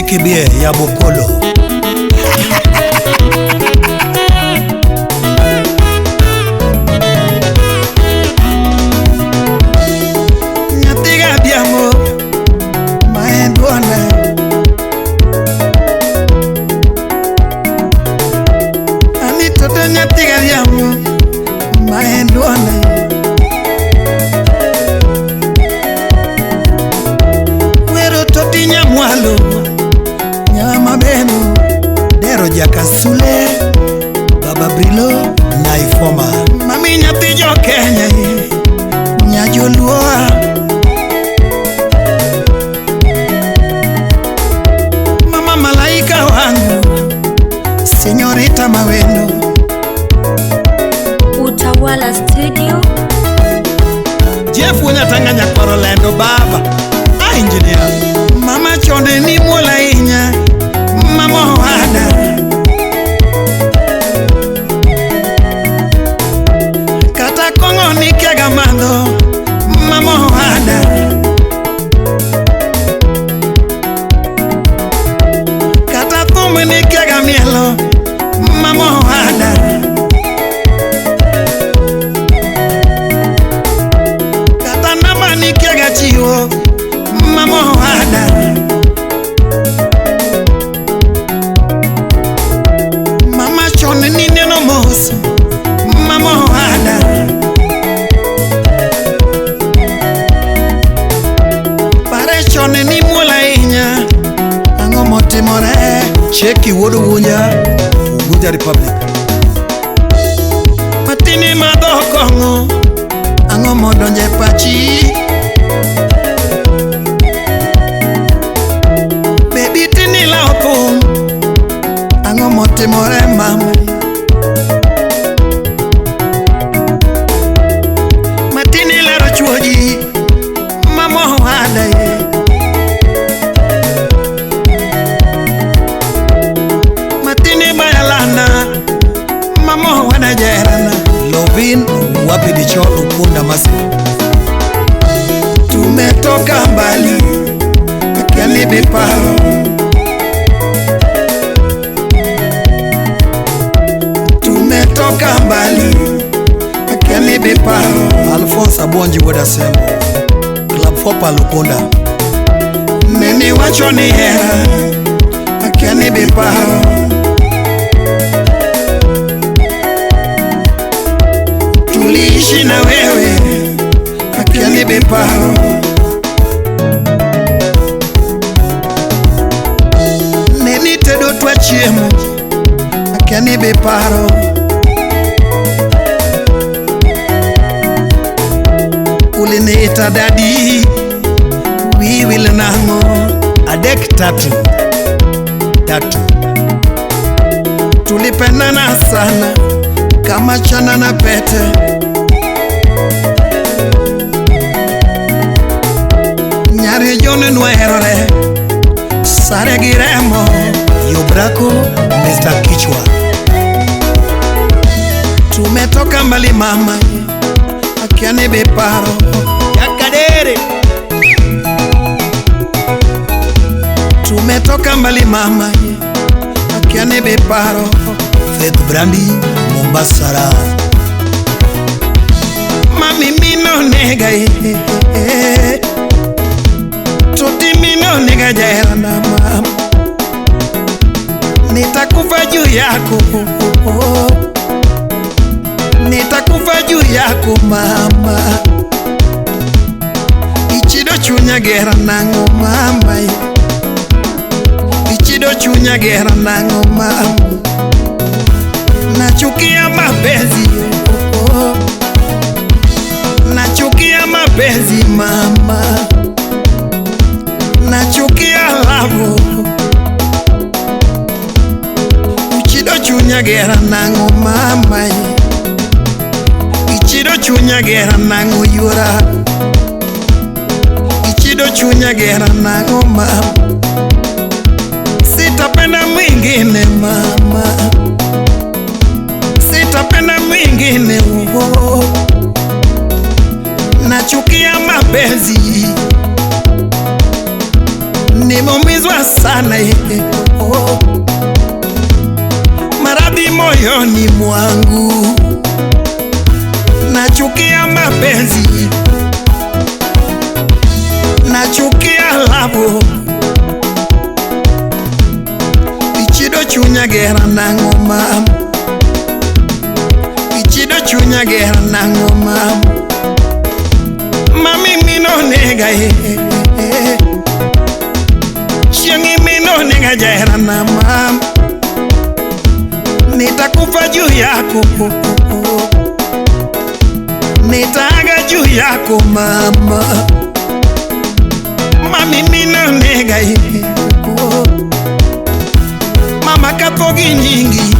Kibie ya Bokolo. Nyatiga biamo maendwana ani toto nyatiga biamo maendwana wero toti nyamwalo nyama beno dero jakasule Baba Brilo na Ifoma mami nyatijo Kenya nyajolua mama malaika wangu Senyorita Mawendo Utawala Studio Jeff Tanganya Orlando baba engineer mama chonde ni mola inya mama wada kata kongo ni kega mando mama wada kata thumu ni kega mielo mama wada kata nama ni kega chiwo mama wada mama chone ni neno moso mama wada pare chone ni mola inya ango motimore Cheki wodo wunya Ugunja Republic. matini madokongo ango modonje pachi baby tini laopo ango motimore mama matini laro chuoji mama wada ye matini bayalana mama wada jerana Lovin wapi dicholo Ukunda Masi. tumetoka mbali akiani biparo tumetoka mbali akiani biparo Alphonse Abonji woda Sembo. Club Fopa Lukunda. nini wacho ni hera akiani biparo tuliishi na wewe akiani biparo nini tedo twachiemo akiani biparo uliniita dadi wiwil nango Adek tatu. tulipendana sana kama chana na pete nyari jone nwerore sare giremo Yobrako Mr. Kichwa. tumetoka mbali mama akiani biparo yakadere tumetoka mbali mama akiani biparo Faith Brandi Mombasara. mami mino nega tuti mino nega jaerana mama nitakufa juu yako nitakufa juu yako mama ichido chunya gera nango mama ichido chunya gera nango mama nachukia mapenzi nachukia mapenzi mama nachukia lavo ichido chunya gera nango mama ichido chunya gera nango yura ichido chunya gera nango mama sitapenda mwingine mama sitapenda mwingine nachukia mapenzi nimeumizwa sana Maradhi moyoni mwangu, nachukia mapenzi, nachukia lavo. Ichido chunya gera nango mam, ichido chunya gera nango mam. Mami mino nega Shangi mino nega gera na mam. Nitakufa juu yako, nitaaga juu yako mama. Mami mino nega mama kapogi nyingi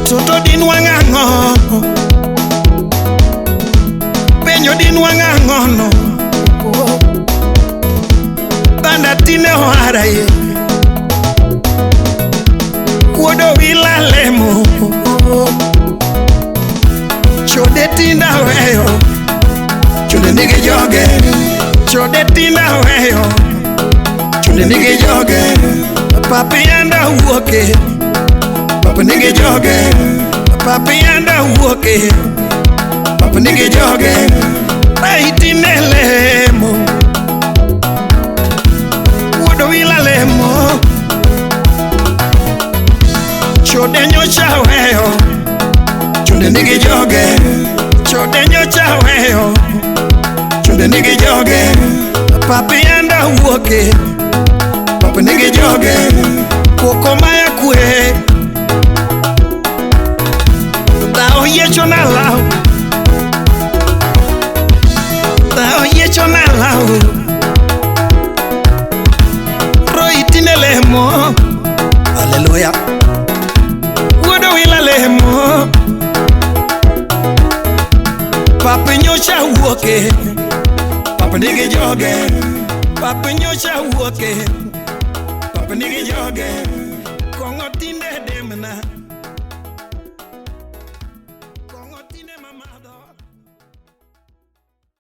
toto din wangango penyo din wangango no tanda tine wara ye kuodo wila lemo chode tinda weyo chode nige joge chode tinda weyo chode nige joge papi anda uoke papa nige joge papi anda uoke papa nige joge aitine lemo kuodo wila lemo chode nyocha weyo chode nige joge chode nyocha weyo chode nige joge papi anda uoke papa nige joge koko maya kue tao yecho na lao tao yecho na lao roi tine lemo Hallelujah. wodo wila lemo papa nyocha uoke papa nige joge papa nyocha uoke papa nige joge kongo tinde demna